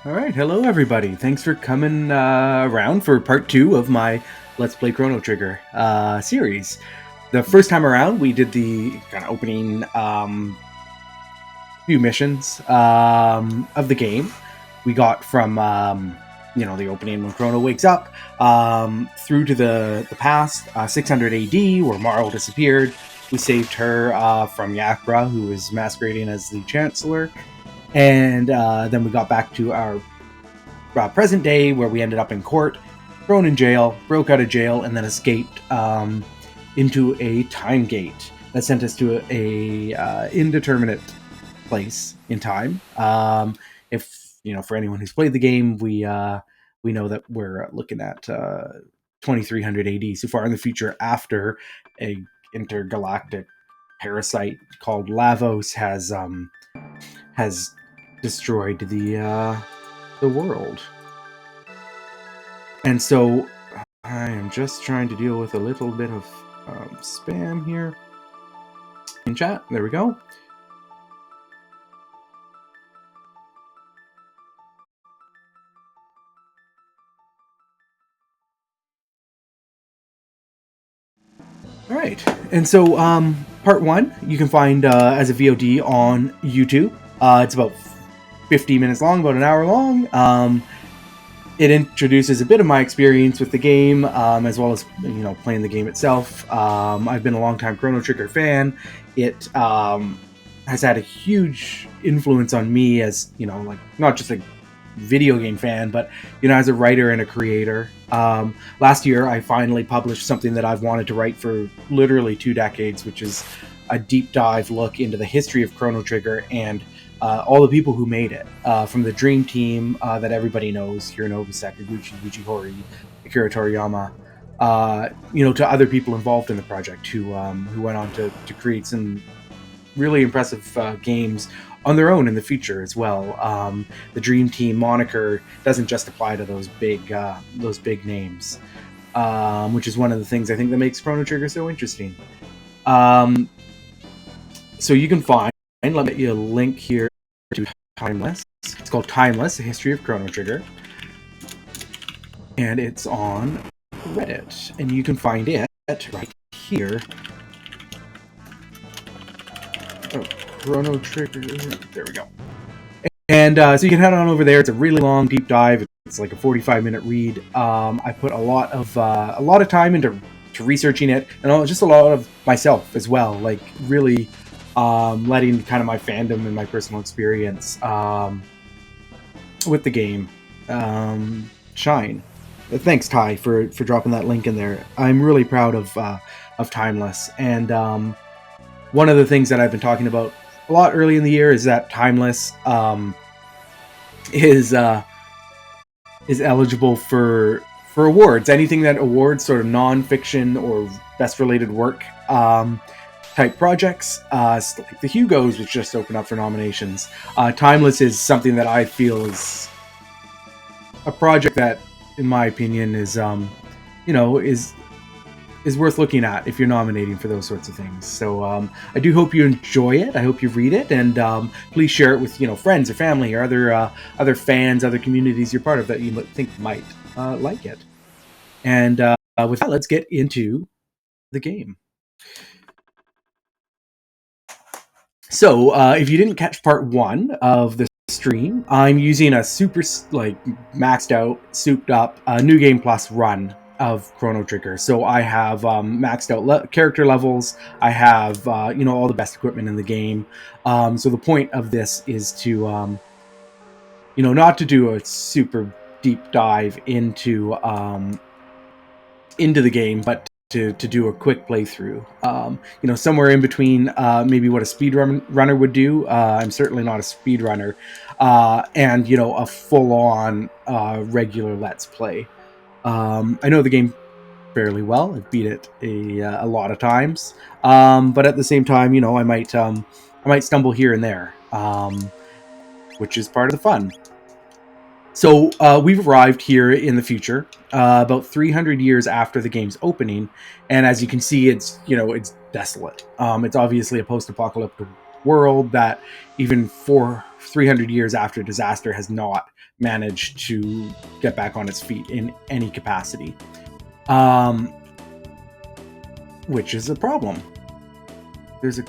All right, hello everybody. Thanks for coming around for part 2 of my Let's Play Chrono Trigger series. The first time around, we did the kind of opening few missions of the game. We got from the opening when Chrono wakes up through to the past, 600 AD, where Marl disappeared. We saved her from Yakra, who was masquerading as the Chancellor. And then we got back to our present day, where we ended up in court, thrown in jail, broke out of jail, and then escaped into a time gate that sent us to a indeterminate place in time. If for anyone who's played the game, we know that we're looking at 2300 AD, so far in the future, after a intergalactic parasite called Lavos has destroyed the world. And so I am just trying to deal with a little bit of spam here in chat. There we go. All right. And so part 1 you can find as a VOD on YouTube. It's about 50 minutes long, about an hour long. It introduces a bit of my experience with the game, as well as playing the game itself. I've been a longtime Chrono Trigger fan. It has had a huge influence on me as not just a video game fan, but as a writer and a creator. Last year, I finally published something that I've wanted to write for literally 2 decades, which is a deep dive look into the history of Chrono Trigger and all the people who made it, from the dream team that everybody knows, Hironobu Sakaguchi, Yuji Horii, Akira Toriyama, to other people involved in the project who went on to create some really impressive games on their own in the future as well. The Dream Team moniker doesn't just apply to those big names, which is one of the things I think that makes Chrono Trigger so interesting. So you can find, let me get you a link here to Timeless. It's called Timeless, A History of Chrono Trigger. And it's on Reddit. And you can find it right here. Oh, Chrono Trigger. There we go. And so you can head on over there. It's a really long, deep dive. It's like a 45-minute read. I put a lot of time into researching it, and just a lot of myself as well. Like really letting kind of my fandom and my personal experience with the game shine. Thanks, Ty, for dropping that link in there. I'm really proud of Timeless, and one of the things that I've been talking about a lot early in the year is that Timeless is eligible for awards. Anything that awards sort of non-fiction or best related work type projects, like the Hugos, which just opened up for nominations. Timeless is something that I feel is a project that, in my opinion, is worth looking at if you're nominating for those sorts of things. So I do hope you enjoy it. I hope you read it, and please share it with friends or family or other fans, other communities you're part of that you think might like it. And with that, let's get into the game. So if you didn't catch part 1 of the stream, I'm using a super maxed out, souped up New Game Plus run of Chrono Trigger. So I have maxed out character levels. I have all the best equipment in the game. So the point of this is to not to do a super deep dive into the game, but to do a quick playthrough. Somewhere in between maybe what a speedrunner would do. I'm certainly not a speedrunner, and a full-on regular Let's Play. I know the game fairly well. I've beat it a lot of times, but at the same time, I might stumble here and there, which is part of the fun. So we've arrived here in the future, about 300 years after the game's opening, and as you can see, it's desolate. It's obviously a post-apocalyptic world that even 300 years after disaster has not managed to get back on its feet in any capacity, which is a problem. There's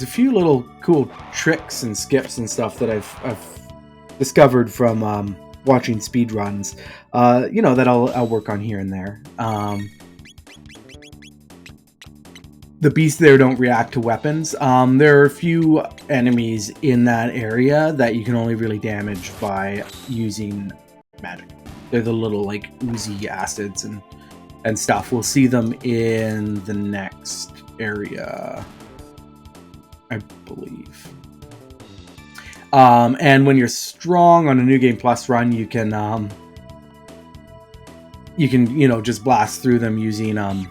a few little cool tricks and skips and stuff that I've discovered from watching speedruns, that I'll work on here and there. The beasts there don't react to weapons. There are a few enemies in that area that you can only really damage by using magic. They're the little like oozy acids and stuff. We'll see them in the next area, I believe. And when you're strong on a New Game Plus run, you can just blast through them using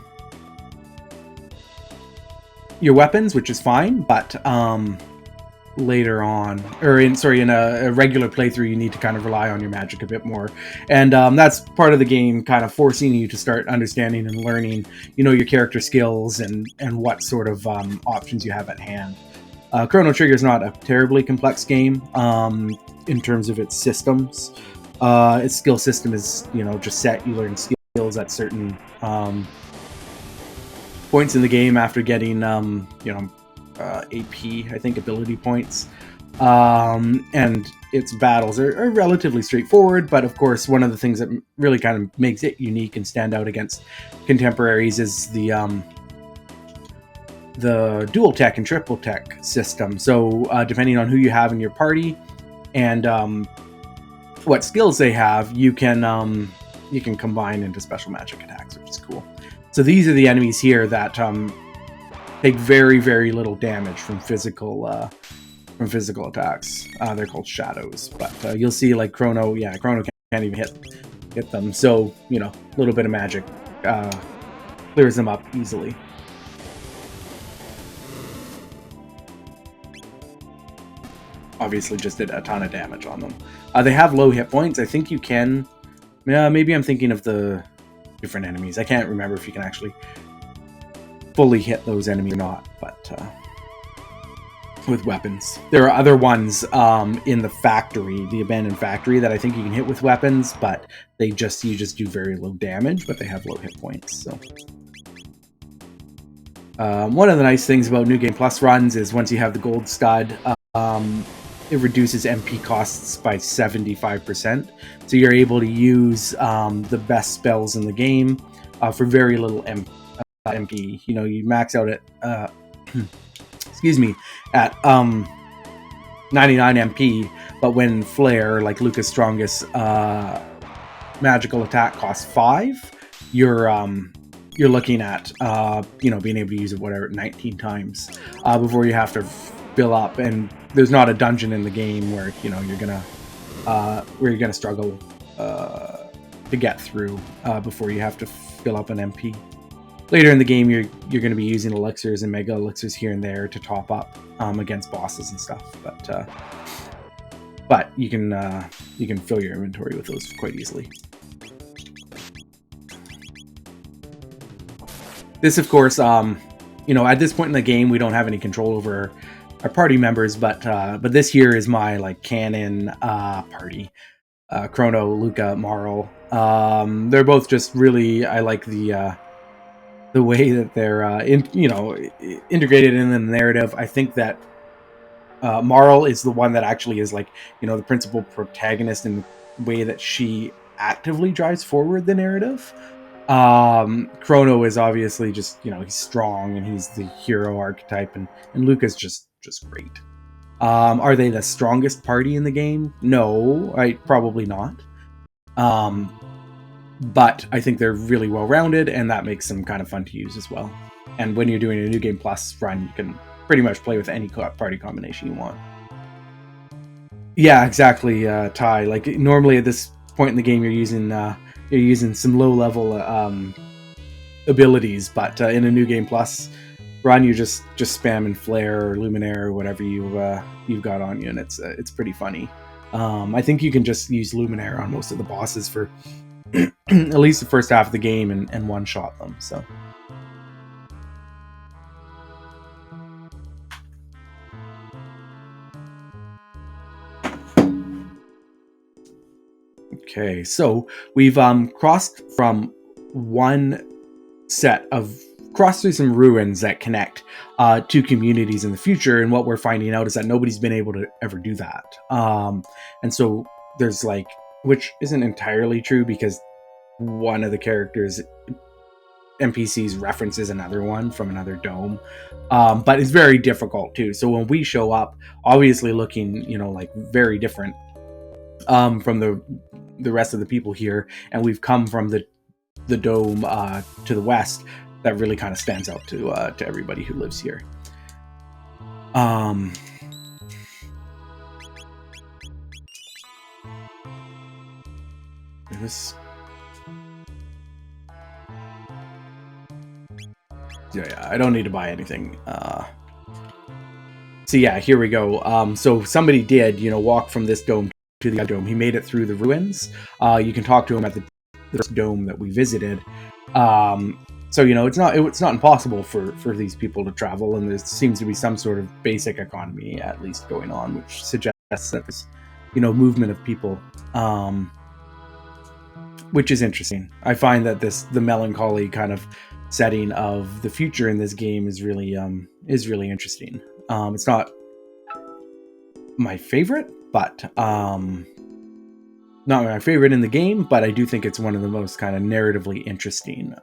your weapons, which is fine. But later on, or in a regular playthrough, you need to kind of rely on your magic a bit more, and that's part of the game, kind of forcing you to start understanding and learning, your character skills and what sort of options you have at hand. Chrono Trigger is not a terribly complex game in terms of its systems. Its skill system is, just set. You learn skills at certain points in the game after getting, AP, I think, ability points. And its battles are relatively straightforward, but of course, one of the things that really kind of makes it unique and stand out against contemporaries is the dual tech and triple tech system. So depending on who you have in your party and what skills they have, you can combine into special magic attacks, which is cool. So these are the enemies here that take very, very little damage from physical attacks. They're called shadows, but you'll see like Chrono can't even hit them. So a little bit of magic clears them up easily. Obviously just did a ton of damage on them. They have low hit points. I think you can... maybe I'm thinking of the different enemies. I can't remember if you can actually fully hit those enemies or not, but with weapons. There are other ones in the factory, the abandoned factory, that I think you can hit with weapons, but you just do very low damage, but they have low hit points, so... one of the nice things about New Game Plus runs is once you have the gold stud, it reduces MP costs by 75%. So you're able to use the best spells in the game for very little MP. You max out at at 99 MP, but when Flare, like Lucca's strongest magical attack, costs 5, you're looking at being able to use it 19 times before you have to fill up. And there's not a dungeon in the game where you're gonna struggle to get through before you have to fill up an MP. Later in the game, you're going to be using elixirs and mega elixirs here and there to top up against bosses and stuff. But you can fill your inventory with those quite easily. This, of course, at this point in the game, we don't have any control over our party members, but this here is my like canon party. Chrono, Lucca, Marl. They're both just really, I like the way that they're integrated in the narrative. I think that Marl is the one that actually is like the principal protagonist in the way that she actively drives forward the narrative. Chrono is obviously just he's strong and he's the hero archetype, and Lucca's just great. Are they the strongest party in the game? No, probably not. But I think they're really well rounded, and that makes them kind of fun to use as well. And when you're doing a New Game Plus run, you can pretty much play with any party combination you want. Yeah, exactly, Ty. Like normally at this point in the game, you're using some low level abilities, but in a New Game Plus run, you just spamming Flare or Luminaire or whatever you've got on you, and it's pretty funny. I think you can just use Luminaire on most of the bosses for at least the first half of the game and one-shot them. So Okay, so we've crossed from one set of crossed through some ruins that connect two communities in the future, and what we're finding out is that nobody's been able to ever do that. And so there's like, which isn't entirely true because one of the characters NPCs references another one from another dome, but it's very difficult too. So when we show up, obviously looking, like very different from the rest of the people here, and we've come from the dome to the west. That really kind of stands out to everybody who lives here. This. Yeah, I don't need to buy anything. So yeah, here we go. So somebody did, walk from this dome to the other dome. He made it through the ruins. You can talk to him at the dome that we visited. So it's not impossible for these people to travel, and there seems to be some sort of basic economy at least going on, which suggests that there's movement of people, which is interesting. I find that the melancholy kind of setting of the future in this game is really interesting. It's not my favorite, but not my favorite in the game, but I do think it's one of the most kind of narratively interesting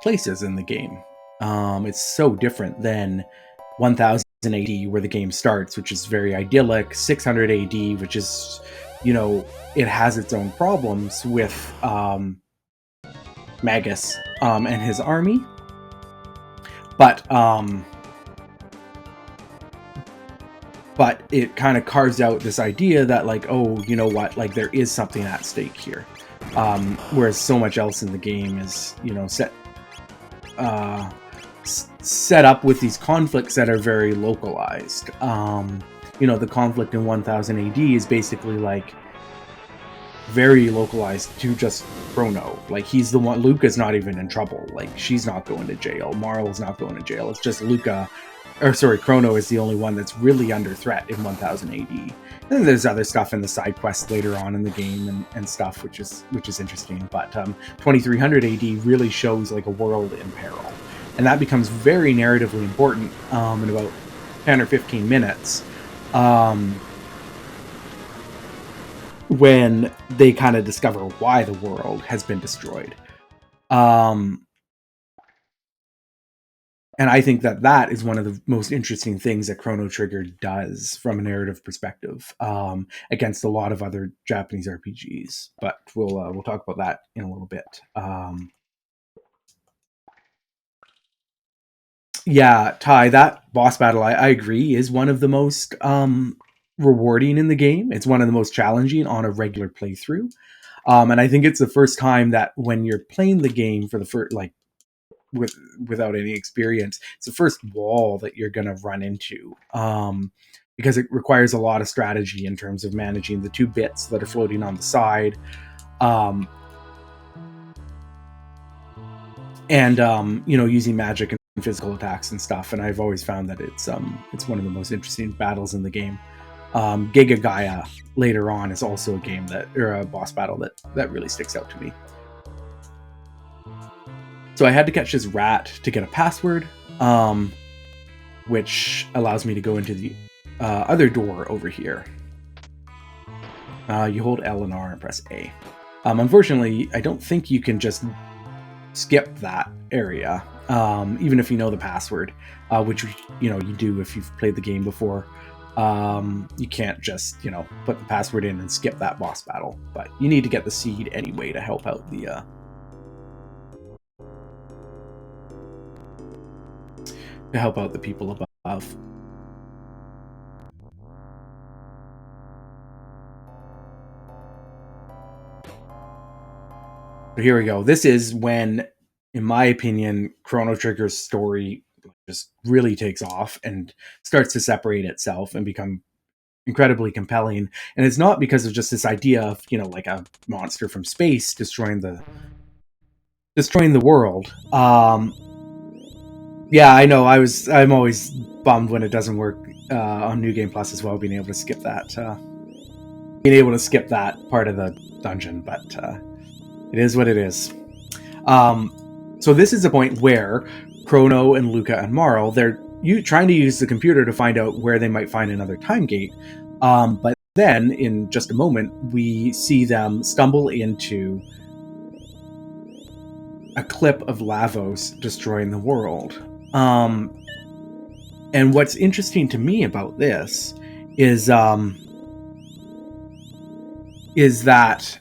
places in the game. It's so different than 1000 AD, where the game starts, which is very idyllic. 600 AD, which is, it has its own problems with Magus and his army, but it kind of carves out this idea that, like, oh, you know what, like there is something at stake here, whereas so much else in the game is set up with these conflicts that are very localized. The conflict in 1000 AD is basically like very localized to just Chrono. Like, he's the one. Luca's not even in trouble. Like, she's not going to jail. Marl's not going to jail. It's just Chrono is the only one that's really under threat in 1000 AD. And then there's other stuff in the side quests later on in the game and stuff, which is interesting. But 2300 AD really shows like a world in peril, and that becomes very narratively important in about 10 or 15 minutes. When they kind of discover why the world has been destroyed. And I think that is one of the most interesting things that Chrono Trigger does from a narrative perspective, against a lot of other Japanese RPGs. But we'll talk about that in a little bit. Yeah, Ty, that boss battle, I agree, is one of the most rewarding in the game. It's one of the most challenging on a regular playthrough. And I think it's the first time that when you're playing the game for the first, like, without any experience, it's the first wall that you're going to run into, because it requires a lot of strategy in terms of managing the two bits that are floating on the side, and using magic and physical attacks and stuff. And I've always found that it's one of the most interesting battles in the game. Giga Gaia later on is also a boss battle that really sticks out to me. So I had to catch this rat to get a password, which allows me to go into the other door over here. You hold L and R and press A. Unfortunately, I don't think you can just skip that area, even if you know the password, which you do if you've played the game before. You can't just put the password in and skip that boss battle, but you need to get the seed anyway to help out the people above. So here we go. This is when, in my opinion, Chrono Trigger's story just really takes off and starts to separate itself and become incredibly compelling. And it's not because of just this idea of like a monster from space destroying the world. Yeah, I know. I'm always bummed when it doesn't work on New Game Plus as well, being able to skip that being able to skip that part of the dungeon, but it is what it is. So this is a point where Chrono and Luca and Marl, they're trying to use the computer to find out where they might find another time gate. But then, in just a moment, we see them stumble into a clip of Lavos destroying the world. And what's interesting to me about this is that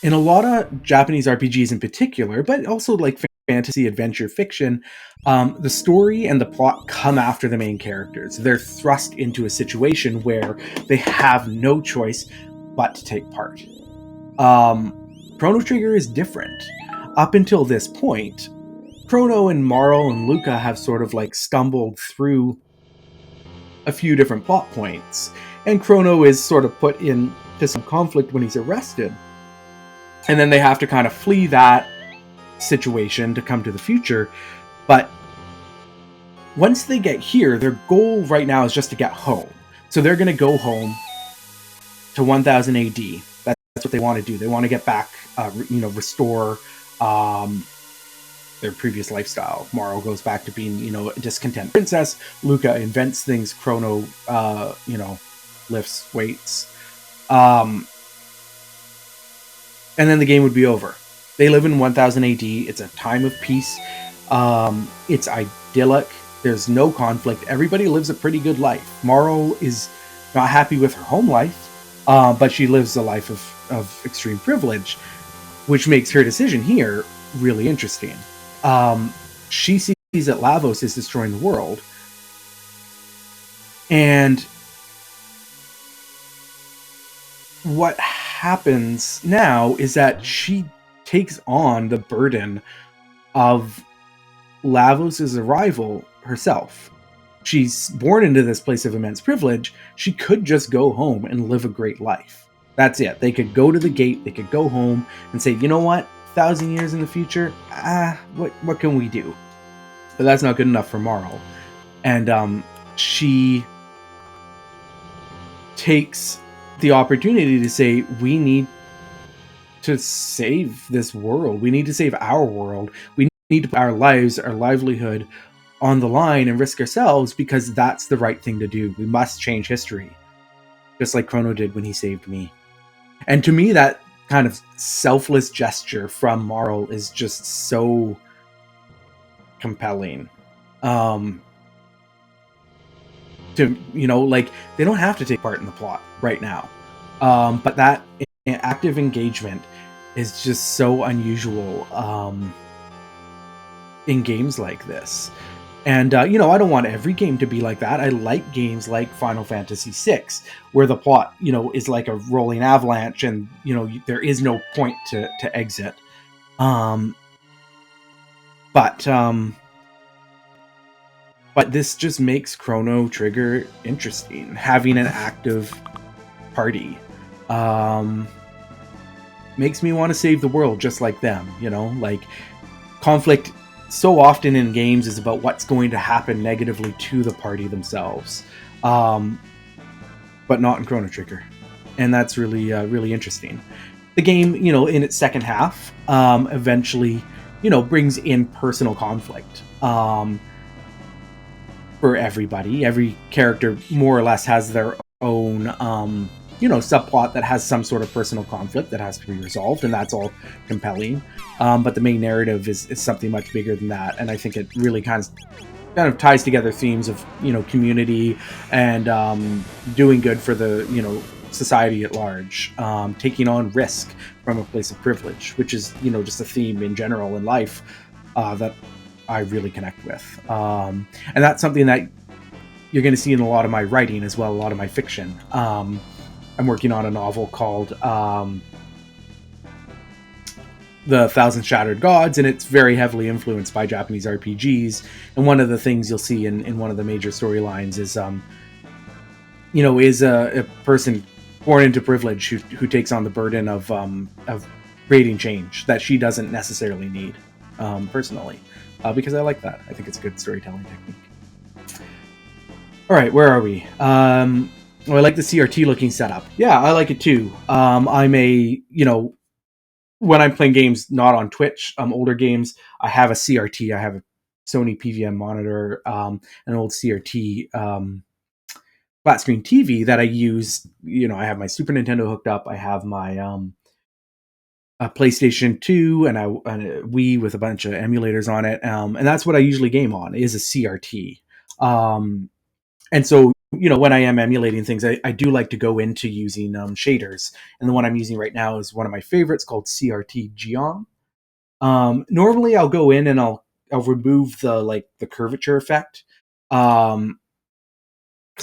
in a lot of Japanese RPGs in particular, but also like fantasy adventure fiction, the story and the plot come after the main characters. They're thrust into a situation where they have no choice but to take part. Chrono Trigger is different. Up until this point, Chrono and Marl and Luca have sort of like stumbled through a few different plot points, and Chrono is sort of put into some conflict when he's arrested. And then they have to kind of flee that situation to come to the future. But once they get here, their goal right now is just to get home. So they're going to go home to 1000 AD. That's what they want to do. They want to get back, restore their previous lifestyle. Marl goes back to being, a discontent princess. Luca invents things. Chrono, lifts weights. And then the game would be over. They live in 1000 AD. It's a time of peace. It's idyllic. There's no conflict. Everybody lives a pretty good life. Marl is not happy with her home life, but she lives a life of extreme privilege, which makes her decision here really interesting. She sees that Lavos is destroying the world, and what happens now is that she takes on the burden of Lavos' arrival herself. She's born into this place of immense privilege. She could just go home and live a great life. That's it. They could go to the gate, they could go home and say, you know what, 1,000 years in the future, what can we do? But that's not good enough for Marl. And she takes the opportunity to say, we need to save this world. We need to save our world. We need to put our lives, our livelihood on the line and risk ourselves, because that's the right thing to do. We must change history, just like Chrono did when he saved me. And to me, that kind of selfless gesture from Marl is just so compelling. They don't have to take part in the plot right now. But that active engagement is just so unusual in games like this. And, I don't want every game to be like that. I like games like Final Fantasy VI, where the plot, is like a rolling avalanche and, there is no point to exit. But this just makes Chrono Trigger interesting. Having an active party makes me want to save the world just like them. Conflict so often in games is about what's going to happen negatively to the party themselves, but not in Chrono Trigger, and that's really really interesting. The game, in its second half, eventually, brings in personal conflict for everybody. Every character more or less has their own subplot that has some sort of personal conflict that has to be resolved, and that's all compelling. But the main narrative is something much bigger than that, and I think it really kind of ties together themes of community and doing good for the society at large, taking on risk from a place of privilege, which is just a theme in general in life that I really connect with, and that's something that you're going to see in a lot of my writing as well, a lot of my fiction. I'm working on a novel called The Thousand Shattered Gods, and it's very heavily influenced by Japanese RPGs. And one of the things you'll see in one of the major storylines is, is a person born into privilege who takes on the burden of creating change that she doesn't necessarily need, personally, because I like that. I think it's a good storytelling technique. All right, where are we? Oh, I like the CRT looking setup. Yeah, I like it too. I'm a, when I'm playing games not on Twitch, older games, I have a CRT. I have a Sony PVM monitor, an old CRT flat screen TV that I use. I have my Super Nintendo hooked up. I have my a PlayStation 2 and a Wii with a bunch of emulators on it. And that's what I usually game on is a CRT. And so, when I am emulating things, I do like to go into using shaders. And the one I'm using right now is one of my favorites called CRT Geom. Normally I'll go in and I'll remove the curvature effect. Because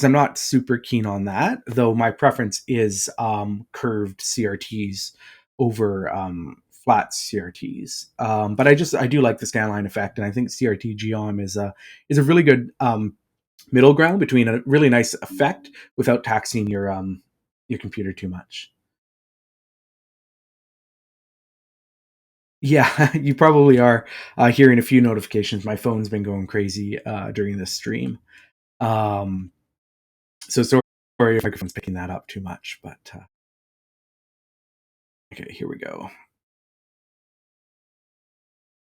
I'm not super keen on that, though my preference is curved CRTs over flat CRTs. But I do like the scanline effect, and I think CRT Geom is a really good middle ground between a really nice effect without taxing your computer too much. Yeah, you probably are hearing a few notifications. My phone's been going crazy during this stream. Um, so sorry if my microphone's picking that up too much, but okay, here we go.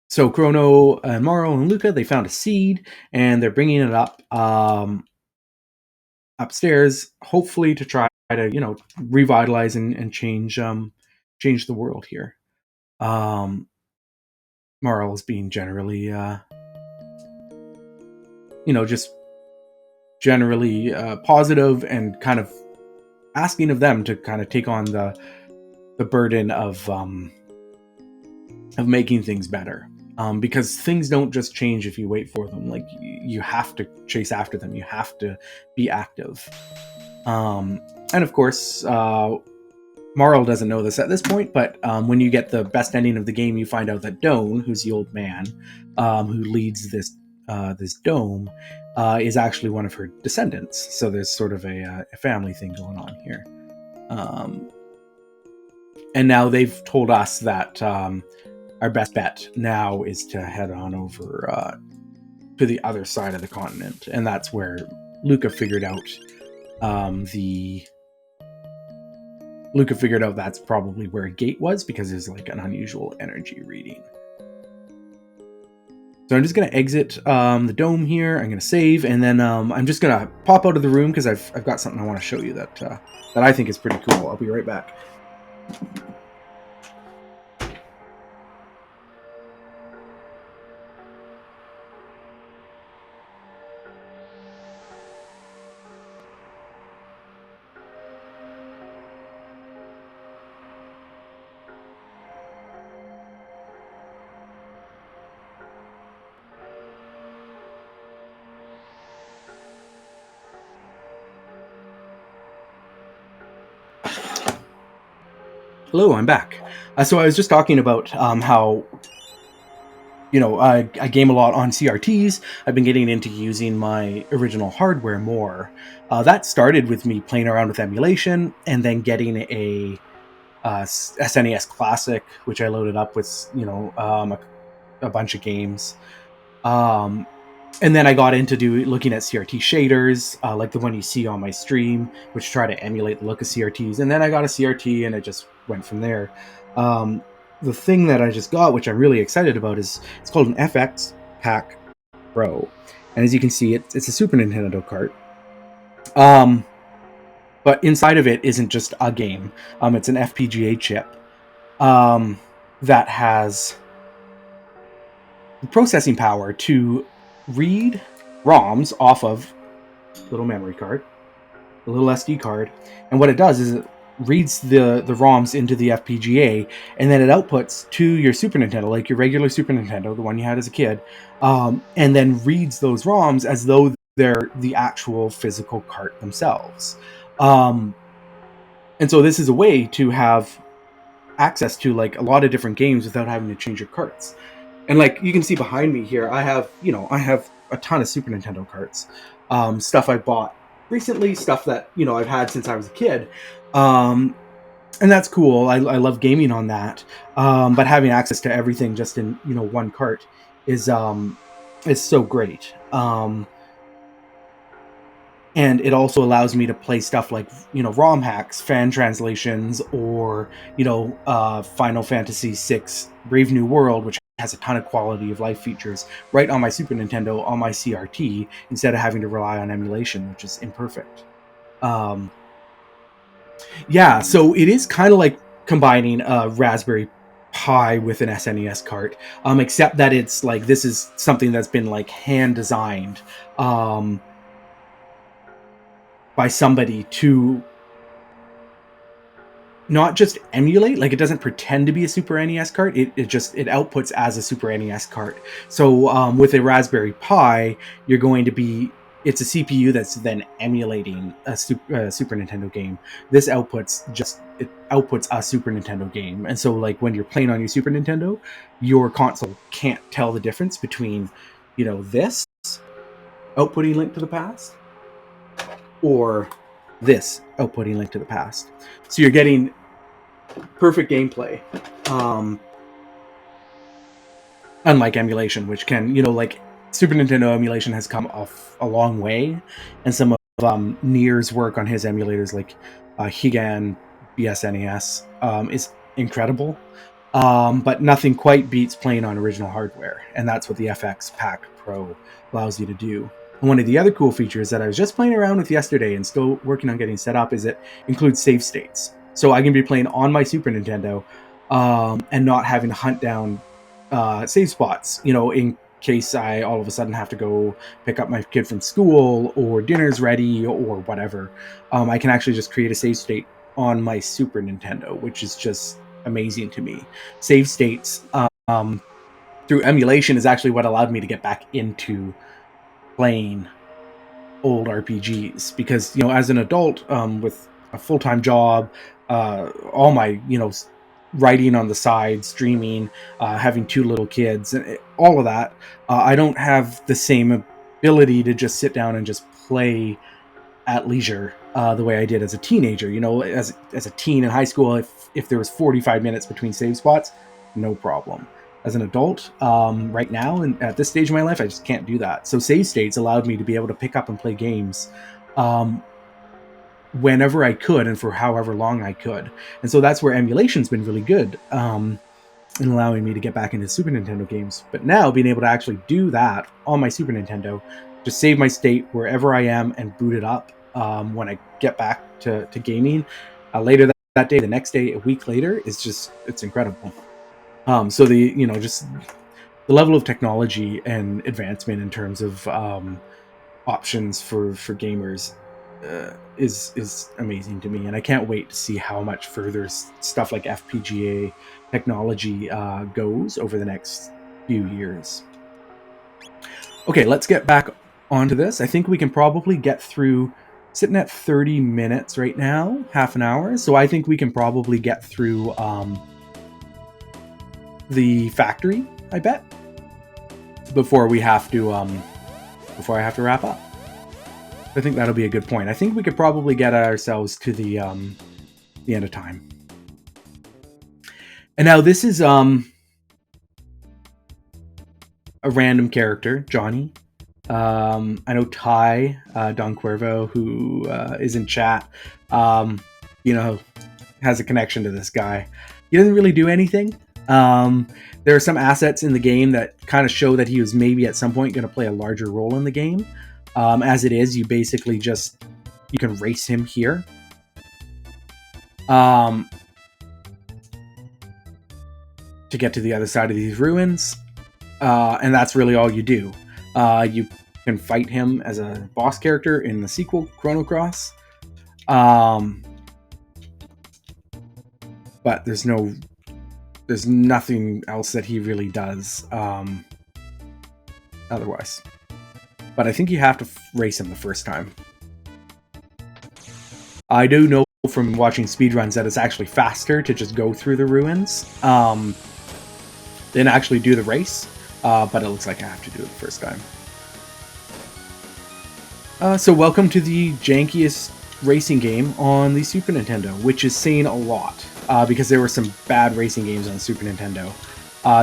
So Chrono and Morrow and Luca, they found a seed and they're bringing it up upstairs, hopefully to try to revitalize and change the world here. Morrow is being generally just generally positive and kind of asking of them to kind of take on the burden of making things better. Because things don't just change if you wait for them. Like you have to chase after them. You have to be active. And of course, Marl doesn't know this at this point, but when you get the best ending of the game, you find out that Doan, who's the old man who leads this dome, is actually one of her descendants. So there's sort of a family thing going on here. And now they've told us that our best bet now is to head on over to the other side of the continent, and that's where Luca figured out that's probably where a gate was, because there's like an unusual energy reading. So I'm just going to exit the dome here. I'm going to save, and then I'm just going to pop out of the room because I've got something I want to show you that I think is pretty cool. I'll be right back. Hello, I'm back. So I was just talking about how I game a lot on CRTs. I've been getting into using my original hardware more. That started with me playing around with emulation and then getting a SNES Classic, which I loaded up with a bunch of games. And then I got into looking at CRT shaders, like the one you see on my stream, which try to emulate the look of CRTs. And then I got a CRT, and it just went from there. The thing that I just got, which I'm really excited about, it's called an FX Pack Pro. And as you can see, it's a Super Nintendo cart. But inside of it isn't just a game. It's an FPGA chip that has the processing power to read ROMs off of a little memory card, a little SD card, and what it does is it reads the ROMs into the FPGA, and then it outputs to your Super Nintendo, like your regular Super Nintendo, the one you had as a kid, and then reads those ROMs as though they're the actual physical cart themselves. And so this is a way to have access to like a lot of different games without having to change your carts. And like you can see behind me here, I have a ton of Super Nintendo carts, stuff I bought recently, stuff that I've had since I was a kid, and that's cool. I love gaming on that, but having access to everything just in one cart is so great. And it also allows me to play stuff like, ROM hacks, fan translations, or, Final Fantasy VI Brave New World, which has a ton of quality of life features, right on my Super Nintendo, on my CRT, instead of having to rely on emulation, which is imperfect. Yeah, so it is kind of like combining a Raspberry Pi with an SNES cart, except that it's like, this is something that's been like hand designed by somebody to not just emulate, like it doesn't pretend to be a Super NES cart, it outputs as a Super NES cart. So with a Raspberry Pi, you're going to be, it's a CPU that's then emulating a Super Nintendo game. This outputs a Super Nintendo game. And so like when you're playing on your Super Nintendo, your console can't tell the difference between, this outputting Link to the Past or this outputting Link to the Past. So you're getting perfect gameplay. Unlike emulation, which can, like Super Nintendo emulation has come off a long way, and some of Nier's work on his emulators, like Higan BSNES, is incredible. But nothing quite beats playing on original hardware, and that's what the FX Pack Pro allows you to do. And one of the other cool features that I was just playing around with yesterday and still working on getting set up is it includes save states. So I can be playing on my Super Nintendo and not having to hunt down save spots, in case I all of a sudden have to go pick up my kid from school or dinner's ready or whatever. I can actually just create a save state on my Super Nintendo, which is just amazing to me. Save states through emulation is actually what allowed me to get back into playing old RPGs, because as an adult with a full-time job, all my writing on the side, streaming, having 2 little kids, and all of that, I don't have the same ability to just sit down and just play at leisure the way I did as a teenager. As a teen in high school, if there was 45 minutes between save spots, no problem. As an adult, right now, and at this stage of my life, I just can't do that. So save states allowed me to be able to pick up and play games whenever I could and for however long I could. And so that's where emulation's been really good in allowing me to get back into Super Nintendo games. But now being able to actually do that on my Super Nintendo, just save my state wherever I am and boot it up when I get back to gaming later that day, the next day, a week later, it's incredible. So just the level of technology and advancement in terms of options for gamers is amazing to me, and I can't wait to see how much further stuff like FPGA technology goes over the next few years. Okay, let's get back onto this. I think we can probably get through, sitting at 30 minutes right now, half an hour, so I think we can probably get through the factory, I bet, before I have to wrap up. I think that'll be a good point. I think we could probably get ourselves to the end of time. And now this is a random character, Johnny. I know Ty Don Cuervo, who is in chat, has a connection to this guy. He doesn't really do anything. There are some assets in the game that kind of show that he was maybe at some point going to play a larger role in the game. As it is, you basically you can race him here. To get to the other side of these ruins. And that's really all you do. You can fight him as a boss character in the sequel, Chrono Cross. But there's nothing else that he really does otherwise. But I think you have to race him the first time. I do know from watching speedruns that it's actually faster to just go through the ruins than actually do the race. But it looks like I have to do it the first time. So welcome to the jankiest racing game on the Super Nintendo, which is saying a lot. Because there were some bad racing games on Super Nintendo.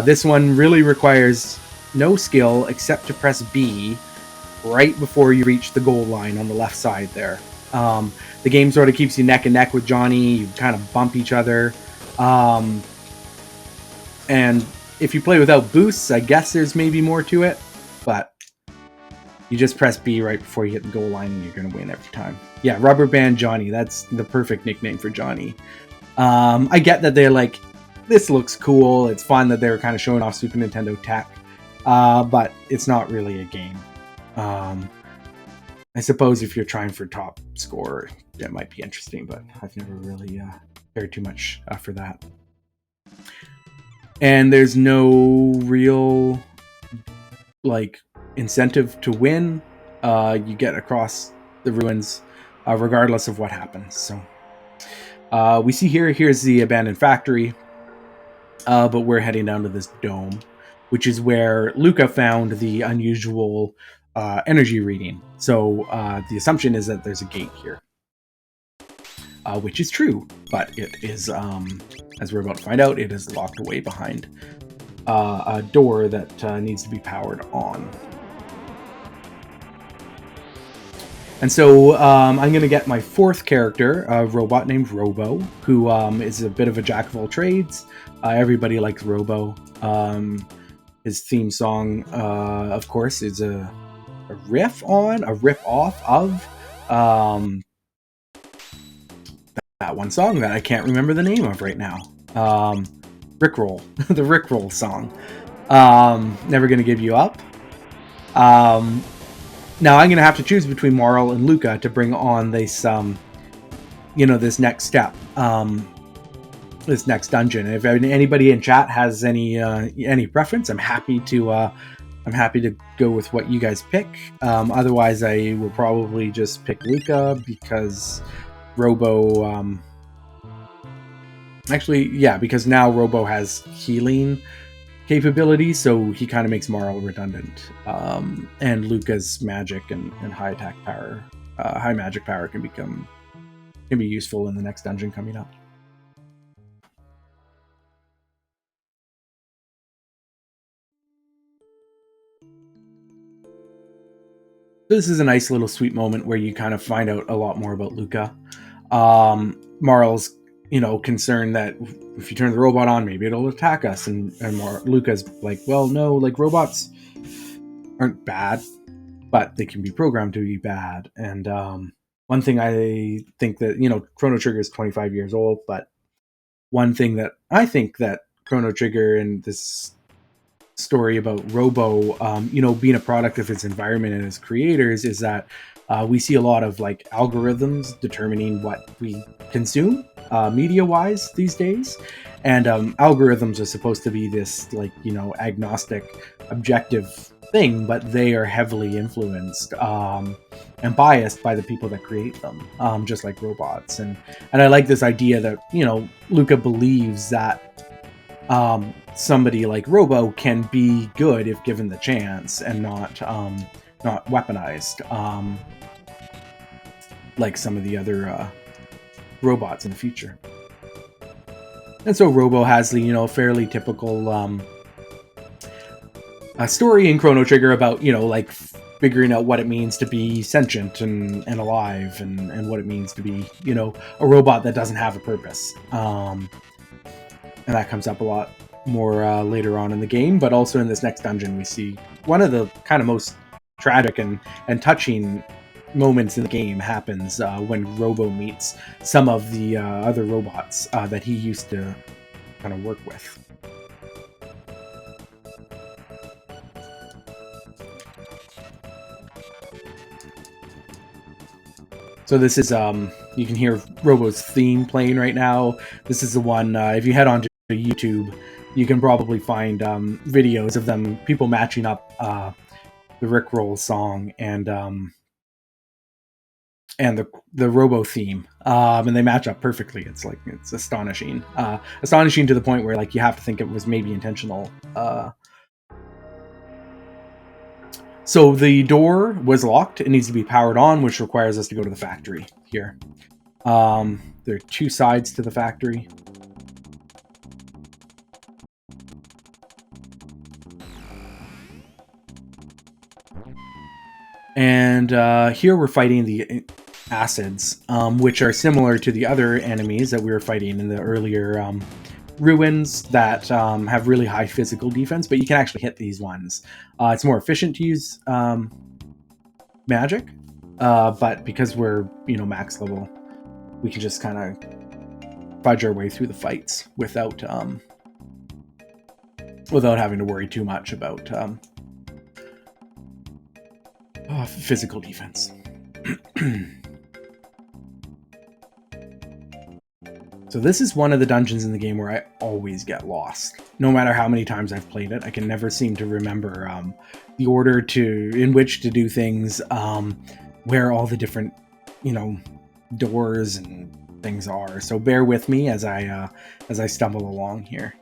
This one really requires no skill except to press B right before you reach the goal line on the left side there. The game sort of keeps you neck and neck with Johnny. You kind of bump each other. And if you play without boosts, I guess there's maybe more to it. But you just press B right before you hit the goal line and you're going to win every time. Yeah, Rubber Band Johnny. That's the perfect nickname for Johnny. I get that they're like, this looks cool. It's fun that they're kind of showing off Super Nintendo tech. But it's not really a game. I suppose if you're trying for top score, it might be interesting, but I've never really cared too much for that. And there's no real like incentive to win. You get across the ruins regardless of what happens. So we see here's the abandoned factory, but we're heading down to this dome, which is where Luca found the unusual energy reading. So the assumption is that there's a gate here, which is true, but it is, as we're about to find out, it is locked away behind a door that needs to be powered on. And so I'm going to get my fourth character, a robot named Robo, who is a bit of a jack of all trades. Everybody likes Robo. His theme song, of course, is a rip off of that one song that I can't remember the name of right now. Rickroll, the Rickroll song. Never Gonna Give You Up. Now I'm gonna have to choose between Marl and Luca to bring on this, this next step, this next dungeon. If anybody in chat has any preference, I'm happy to go with what you guys pick. Otherwise, I will probably just pick Luca because Robo. Because now Robo has healing capabilities, so he kind of makes Marl redundant. And Luca's magic and high attack power, high magic power can be useful in the next dungeon coming up. This is a nice little sweet moment where you kind of find out a lot more about Luca. Marl's, concerned that if you turn the robot on, maybe it'll attack us. And Luca's like, well, no, like robots aren't bad, but they can be programmed to be bad. And one thing I think that, Chrono Trigger is 25 years old, but one thing that I think that Chrono Trigger and this story about Robo, being a product of its environment and its creators, is that we see a lot of like algorithms determining what we consume media-wise these days, and algorithms are supposed to be this agnostic, objective thing, but they are heavily influenced and biased by the people that create them, just like robots. And I like this idea that Luca believes that somebody like Robo can be good if given the chance, and not weaponized like some of the other robots in the future. And so Robo has the fairly typical story in Chrono Trigger about figuring out what it means to be sentient and alive, and what it means to be a robot that doesn't have a purpose. And that comes up a lot more later on in the game, but also in this next dungeon we see one of the kind of most tragic and touching moments in the game happens when Robo meets some of the other robots that he used to kind of work with. So this is, you can hear Robo's theme playing right now. This is the one, if you head on to YouTube, you can probably find videos of people matching up the Rickroll song and the Robo theme, and they match up perfectly. It's astonishing, astonishing to the point where you have to think it was maybe intentional. So the door was locked. It needs to be powered on, which requires us to go to the factory here. There are two sides to the factory. And here we're fighting the acids, which are similar to the other enemies that we were fighting in the earlier ruins that have really high physical defense, but you can actually hit these ones. It's more efficient to use magic, but because we're max level, we can just kind of fudge our way through the fights without having to worry too much about physical defense. So this is one of the dungeons in the game where I always get lost. No matter how many times I've played it, I can never seem to remember the order in which to do things, where all the different, doors and things are. So bear with me as I stumble along here.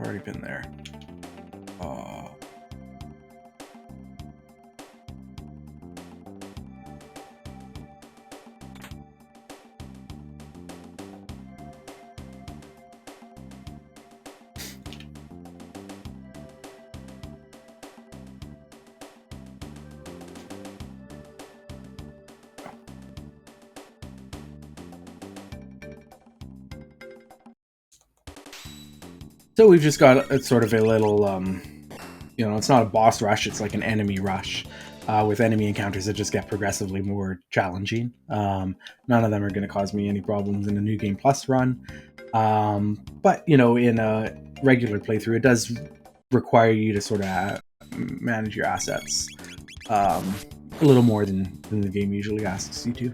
Already been there. So we've just got sort of a little, it's not a boss rush, it's like an enemy rush, with enemy encounters that just get progressively more challenging. None of them are going to cause me any problems in a New Game Plus run. But, in a regular playthrough, it does require you to sort of manage your assets a little more than the game usually asks you to.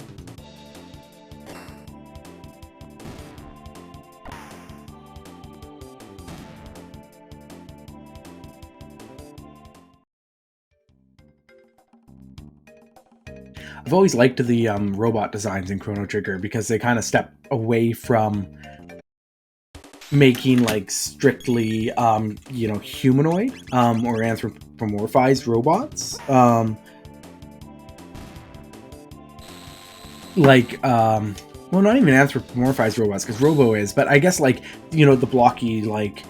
I've always liked the robot designs in Chrono Trigger because they kind of step away from making like strictly humanoid or anthropomorphized robots, well, not even anthropomorphized robots, because Robo is, but I guess like the blocky like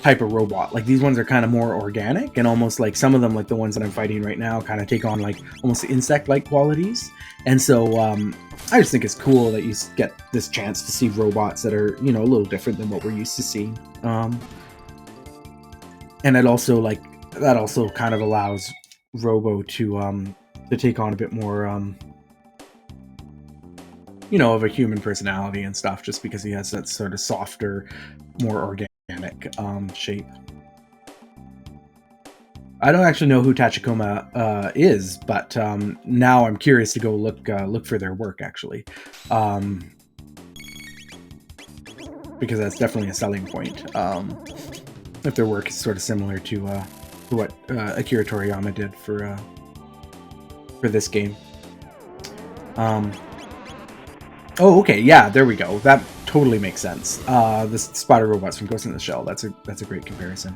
type of robot. Like these ones are kind of more organic, and almost like some of them, like the ones that I'm fighting right now, kind of take on like almost insect-like qualities. And so I just think it's cool that you get this chance to see robots that are a little different than what we're used to seeing. And it also kind of allows Robo to take on a bit more of a human personality and stuff, just because he has that sort of softer, more organic shape. I don't actually know who Tachikoma is, but now I'm curious to go look for their work, actually, because that's definitely a selling point. If their work is sort of similar to what Akira Toriyama did for this game. Oh, okay, yeah, there we go. That totally makes sense. The spider robots from Ghost in the Shell. That's a great comparison.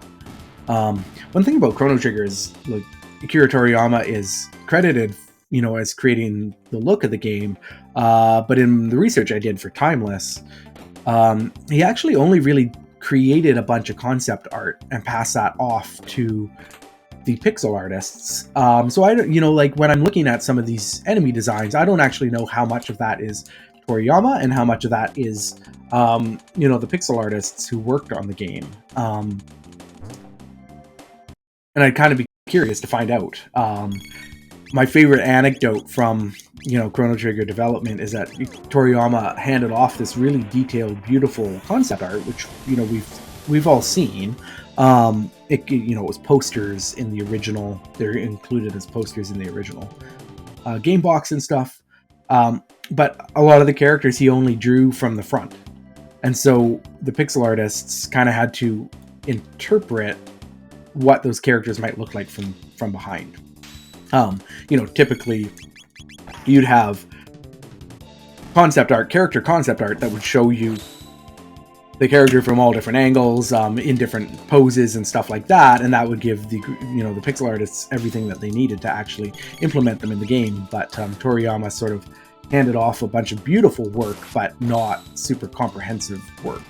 One thing about Chrono Trigger is, like, Akira Toriyama is credited, as creating the look of the game. But in the research I did for Timeless, he actually only really created a bunch of concept art and passed that off to the pixel artists. So I don't, like when I'm looking at some of these enemy designs, I don't actually know how much of that is Toriyama and how much of that is, the pixel artists who worked on the game. And I'd kind of be curious to find out. My favorite anecdote from, Chrono Trigger development is that Toriyama handed off this really detailed, beautiful concept art, which, we've all seen. It was posters in the original. They're included as posters in the original game box and stuff. But a lot of the characters he only drew from the front. And so the pixel artists kind of had to interpret what those characters might look like from behind. Typically you'd have character concept art that would show you the character from all different angles, in different poses and stuff like that, and that would give the the pixel artists everything that they needed to actually implement them in the game. But Toriyama sort of handed off a bunch of beautiful work, but not super comprehensive work.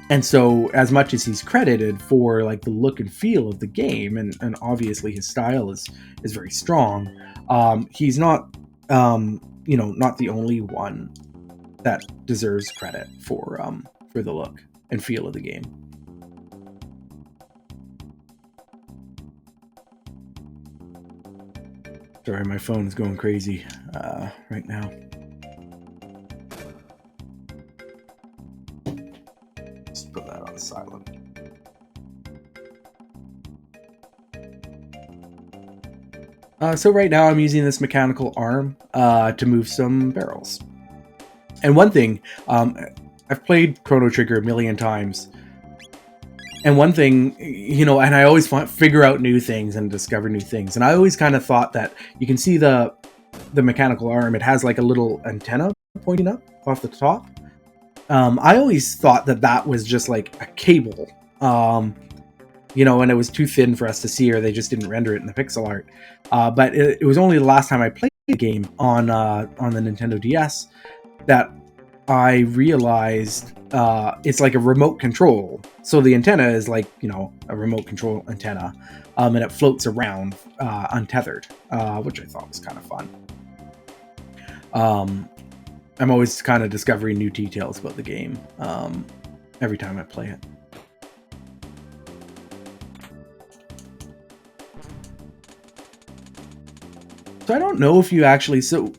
And so, as much as he's credited for like the look and feel of the game, and obviously his style is very strong, he's not not the only one that deserves credit for the look and feel of the game. Sorry, my phone is going crazy right now. Just put that on silent. So right now I'm using this mechanical arm to move some barrels. And one thing, I've played Chrono Trigger a million times, and one thing, and I always figure out new things and discover new things. And I always kind of thought that you can see the mechanical arm, it has like a little antenna pointing up off the top. I always thought that was just like a cable, and it was too thin for us to see, or they just didn't render it in the pixel art. But it was only the last time I played the game on the Nintendo DS that I realized it's like a remote control. So the antenna is like, a remote control antenna, and it floats around untethered, which I thought was kind of fun. I'm always kind of discovering new details about the game every time I play it. So I don't know if you actually... So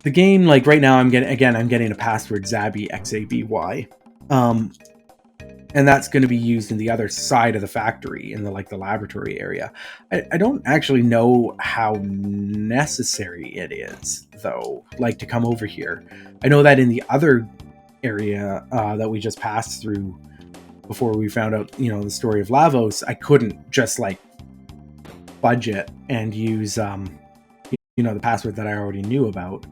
the game, like right now, I'm getting a password Zaby, X-A-B-Y. And that's going to be used in the other side of the factory, in the laboratory area. I don't actually know how necessary it is, though, like to come over here. I know that in the other area that we just passed through before we found out, the story of Lavos, I couldn't just like budget and use, the password that I already knew about.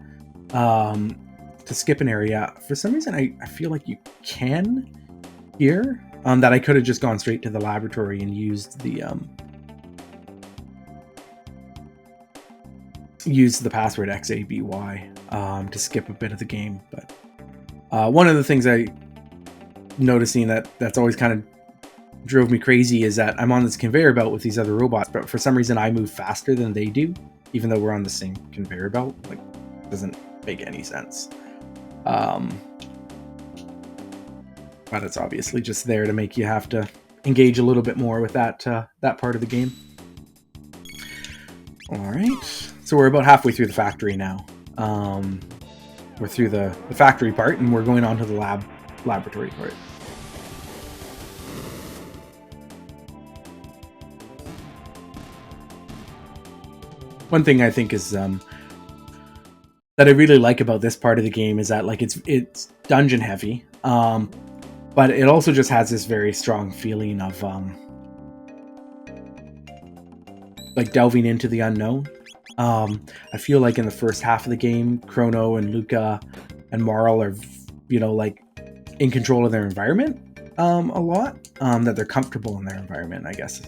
To skip an area. For some reason, I feel like you can here, that I could have just gone straight to the laboratory and used the password XABY to skip a bit of the game. But one of the things I noticing that's always kind of drove me crazy is that I'm on this conveyor belt with these other robots, but for some reason I move faster than they do, even though we're on the same conveyor belt. Like, it doesn't make any sense. But it's obviously just there to make you have to engage a little bit more with that part of the game. All right, so we're about halfway through the factory now. We're through the factory part, and we're going on to the laboratory part. One thing I think is that I really like about this part of the game is that like it's dungeon heavy, but it also just has this very strong feeling of like delving into the unknown. I feel like in the first half of the game, Chrono and Luca and Marl are, like in control of their environment a lot. That they're comfortable in their environment, I guess,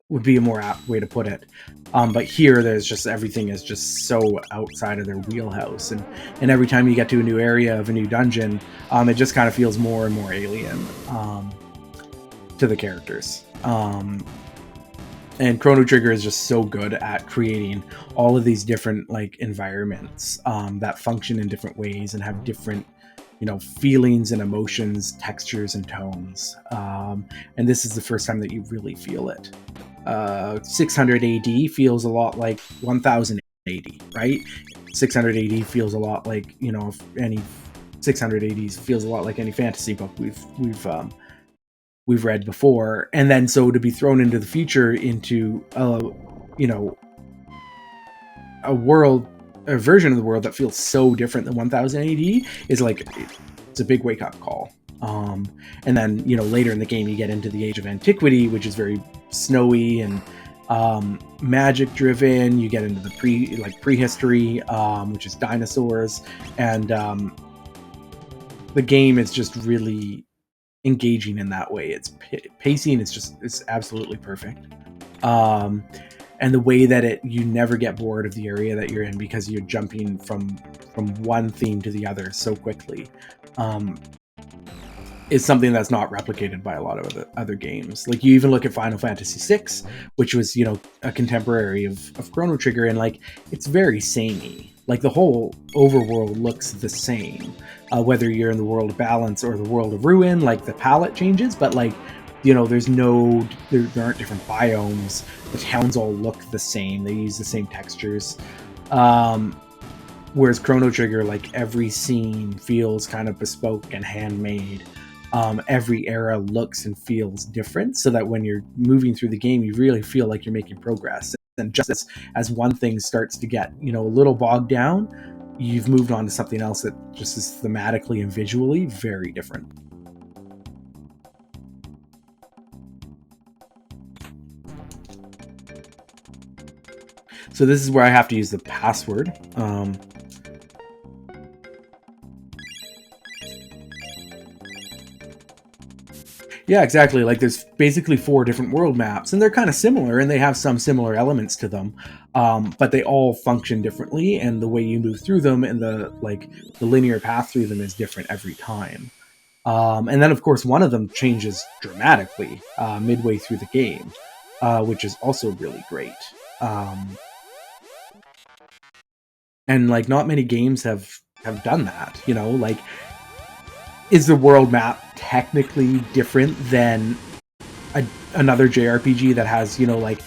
would be a more apt way to put it. But here, there's just everything is just so outside of their wheelhouse, and every time you get to a new area of a new dungeon, it just kind of feels more and more alien to the characters. And Chrono Trigger is just so good at creating all of these different like environments that function in different ways and have different, feelings and emotions, textures and tones. And this is the first time that you really feel it. 600 AD feels a lot like 1000 AD, right? 600 AD feels a lot like, if any 600 AD feels a lot like any fantasy book we've read before. And then so to be thrown into the future, into a version of the world that feels so different than 1000 AD is like, it's a big wake-up call. And then, later in the game, you get into the Age of Antiquity, which is very snowy and magic driven. You get into the prehistory, which is dinosaurs, and the game is just really engaging in that way. It's pacing. It's absolutely perfect. And the way that you never get bored of the area that you're in because you're jumping from one theme to the other so quickly. Is something that's not replicated by a lot of other games. Like, you even look at Final Fantasy VI, which was, you know, a contemporary of Chrono Trigger, and like, it's very samey. Like, the whole overworld looks the same, whether you're in the world of balance or the world of ruin. Like, the palette changes, but like, you know, there aren't different biomes. The towns all look the same. They use the same textures. Whereas Chrono Trigger, like, every scene feels kind of bespoke and handmade. Every era looks and feels different, so that when you're moving through the game, you really feel like you're making progress. And just as one thing starts to get, you know, a little bogged down, you've moved on to something else that just is thematically and visually very different. So this is where I have to use the password. Yeah, exactly. Like, there's basically 4 different world maps, and they're kind of similar, and they have some similar elements to them, but they all function differently, and the way you move through them and the linear path through them is different every time. And then, of course, one of them changes dramatically midway through the game, which is also really great. And like, not many games have done that. You know, like, is the world map technically different than another JRPG that has, you know, like,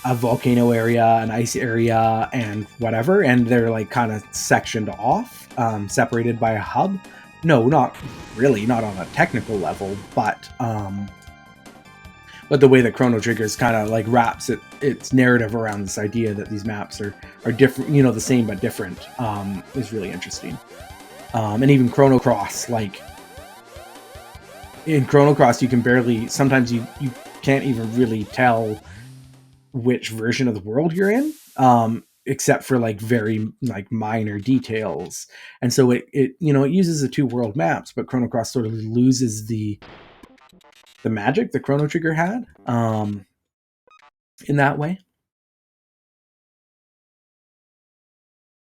a volcano area, an ice area, and whatever, and they're like kind of sectioned off, separated by a hub? No, not really, not on a technical level, but the way that Chrono Trigger's kind of like wraps its narrative around this idea that these maps are different, you know, the same but different, is really interesting. And even Chrono Cross, like, in Chrono Cross, you can barely, sometimes you can't even really tell which version of the world you're in, except for like very like minor details. And so it you know, it uses the 2 world maps, but Chrono Cross sort of loses the magic that Chrono Trigger had, in that way.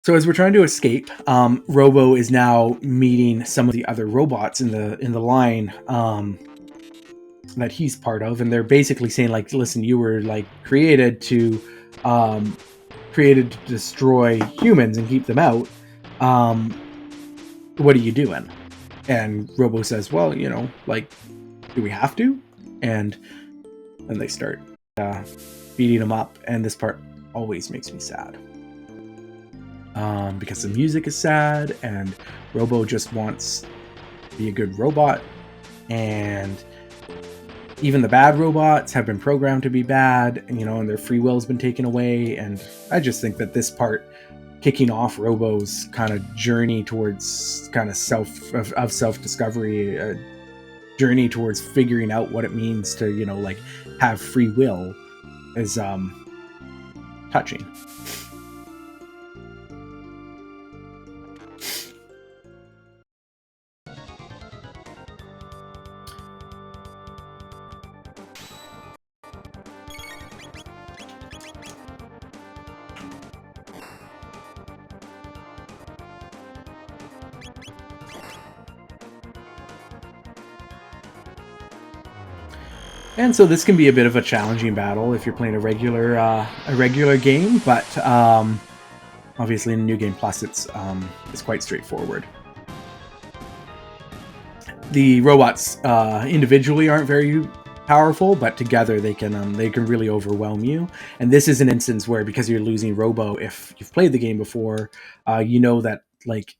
So as we're trying to escape, Robo is now meeting some of the other robots in the line that he's part of, and they're basically saying, like, listen, you were like created to destroy humans and keep them out. What are you doing? And Robo says, well, you know, like, do we have to? And then they start beating him up, and this part always makes me sad. Because the music is sad, and Robo just wants to be a good robot, and even the bad robots have been programmed to be bad, and, you know, and their free will has been taken away. And I just think that this part, kicking off Robo's kind of journey towards kind of self-discovery, a journey towards figuring out what it means to, you know, like, have free will, is touching. And so this can be a bit of a challenging battle if you're playing a regular game, but obviously in New Game Plus, it's quite straightforward. The robots individually aren't very powerful, but together they can really overwhelm you. And this is an instance where, because you're losing Robo, if you've played the game before, you know that, like,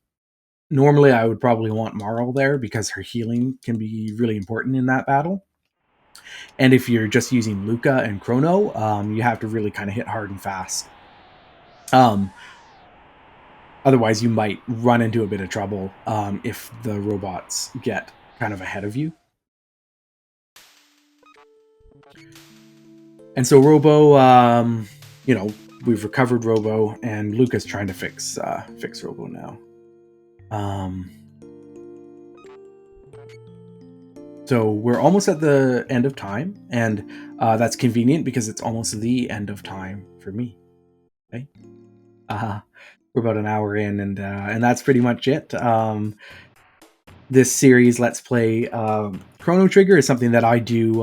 normally I would probably want Marl there because her healing can be really important in that battle. And if you're just using Luca and Chrono, you have to really kind of hit hard and fast. Otherwise, you might run into a bit of trouble if the robots get kind of ahead of you. And so Robo, you know, we've recovered Robo, and Luca's trying to fix Robo now. So we're almost at the end of time, and that's convenient because it's almost the end of time for me. Okay? We're about an hour in, and that's pretty much it. This series, Let's Play Chrono Trigger, is something that I do.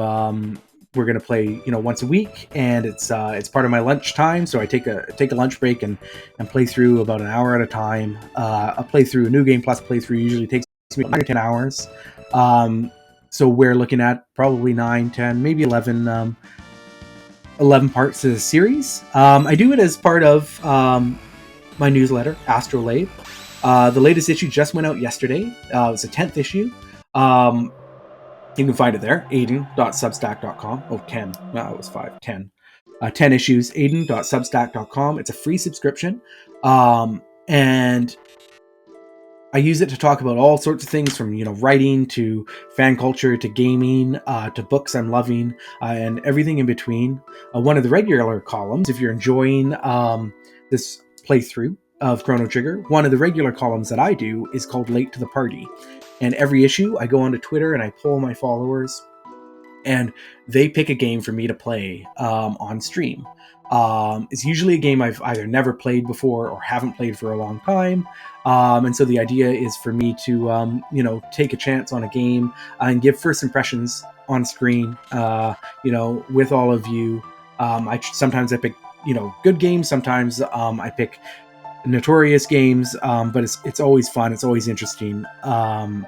We're gonna play, once a week, and it's part of my lunch time. So I take a lunch break and play through about an hour at a time. A playthrough, a new game plus playthrough, usually takes me 9 or 10 hours. So we're looking at probably 9, 10, maybe 11 parts of the series. I do it as part of my newsletter, Astrolabe. The latest issue just went out yesterday. It was the 10th issue. You can find it there, aiden.substack.com. Oh, 10. No, it was 5. 10. 10 issues, aiden.substack.com. It's a free subscription. And I use it to talk about all sorts of things from, writing to fan culture to gaming to books I'm loving and everything in between. One of the regular columns, if you're enjoying this playthrough of Chrono Trigger, one of the regular columns that I do is called Late to the Party. And every issue, I go onto Twitter and I poll my followers, and they pick a game for me to play on stream. It's usually a game I've either never played before or haven't played for a long time. And so the idea is for me to, take a chance on a game and give first impressions on screen, with all of you. Sometimes I pick, good games. Sometimes I pick notorious games, but it's always fun. It's always interesting. And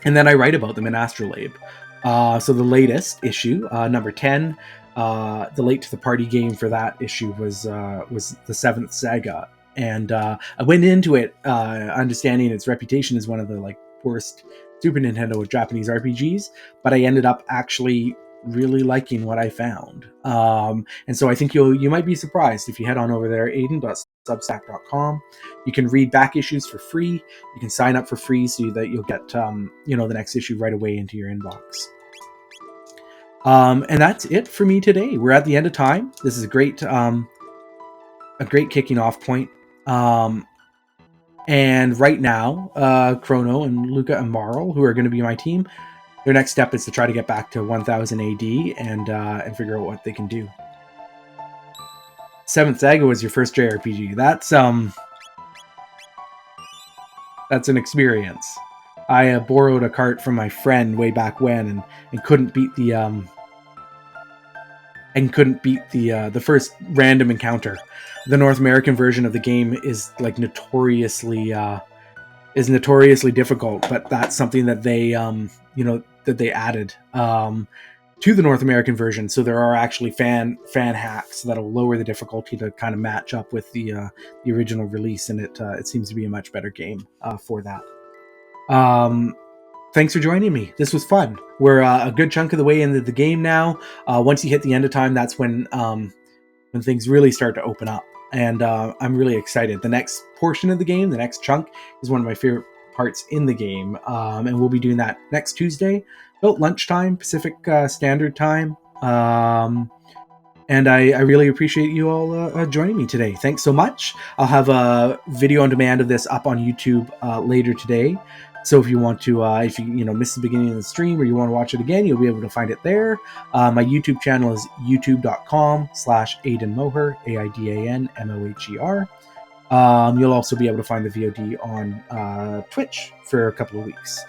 then I write about them in Astrolabe. So the latest issue, number 10, the Late to the Party game for that issue was the 7th Saga. And I went into it understanding its reputation as one of the worst Super Nintendo Japanese RPGs, but I ended up actually really liking what I found. And so I think you might be surprised if you head on over there, aiden.substack.com. You can read back issues for free. You can sign up for free so that you'll get the next issue right away into your inbox. And that's it for me today. We're at the end of time. This is a great kicking off point. And right now, Chrono and Luca and Marl, who are going to be my team, their next step is to try to get back to 1000 AD and figure out what they can do. 7th Saga was your first JRPG. That's an experience. I borrowed a cart from my friend way back when and couldn't beat the first random encounter. The North American version of the game is notoriously difficult, but that's something that they that they added to the North American version. So there are actually fan hacks that'll lower the difficulty to kind of match up with the original release, and it seems to be a much better game for that. Thanks for joining me. This was fun. We're a good chunk of the way into the game now. Once you hit the end of time, that's when things really start to open up. And I'm really excited. The next portion of the game, the next chunk, is one of my favorite parts in the game. And we'll be doing that next Tuesday, about lunchtime, Pacific Standard Time. And I really appreciate you all joining me today. Thanks so much. I'll have a video on demand of this up on YouTube later today. So if you want to, if you miss the beginning of the stream or you want to watch it again, you'll be able to find it there. My YouTube channel is youtube.com/AidanMoher, AidanMoher. You'll also be able to find the VOD on Twitch for a couple of weeks.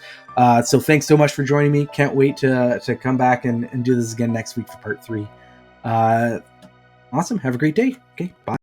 So thanks so much for joining me. Can't wait to come back and do this again next week for part 3. Awesome. Have a great day. Okay, bye.